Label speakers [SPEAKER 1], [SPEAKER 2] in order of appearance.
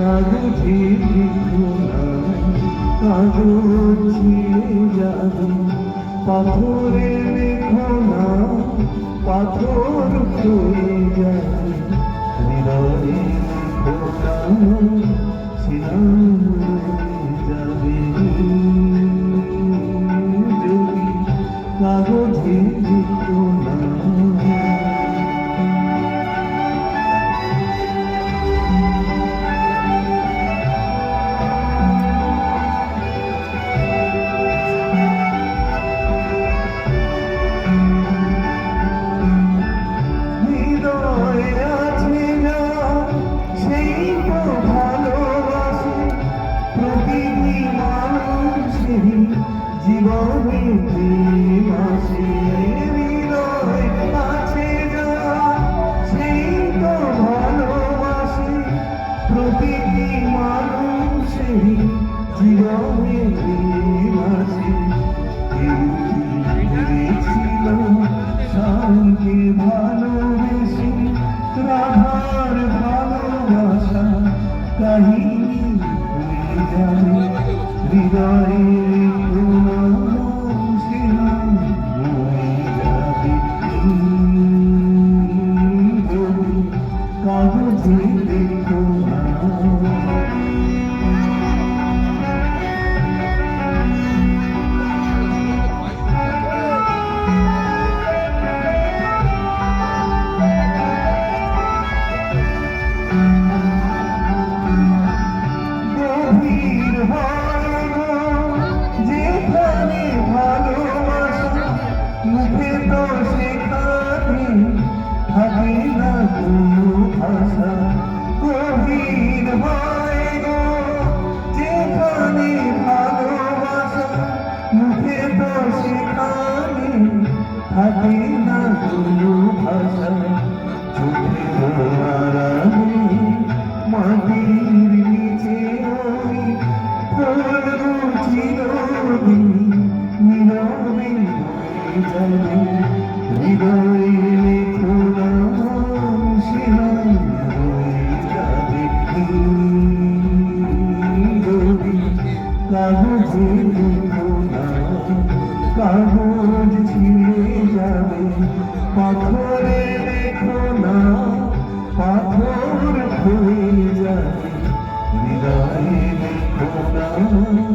[SPEAKER 1] কাগজে লিখো না, কাগজ ছিঁড়ে যাবে। পাথরে লেখো না, পাথর হয়ে যাবে। হৃদয়ে লেখো না, শিরায় যাবে। যদি কাগজে লিখো না, জীবনে প্রেম আসে, হৃদয় আছে যার সেই তো ভালোবাসে। প্রতিটি মানুষেরই জীবনে প্রেম আসে। কেউ কি ভেবেছিল স্বামীকে ভালোবেসে রাধার ভালোবাসা কাহিনী হয়ে যাবে। হৃদয়ে কাগজে লিখো না, গভীর হয় যেখানে ভালোবাসা, মুখে তো সেখানে থাকে না কোনো ভাষা। গভীর হয় গো যেখানে ভালোবাসা, মুখে তো সেখানে থাকে না কোনো ভাষা। চোখের আড়ালে মাটির নিচে ওই ফুলগুলো চিরদিন নীরবে রয়ে যাবে। হৃদয়ে লেখো না, শিরায় রয়ে যাবে। কাগজে লিখো না, কাগজ ছিঁড়ে যাবে। পাথরে লেখো না, পাথর হয়ে যাবে। হৃদয়ে লেখো না।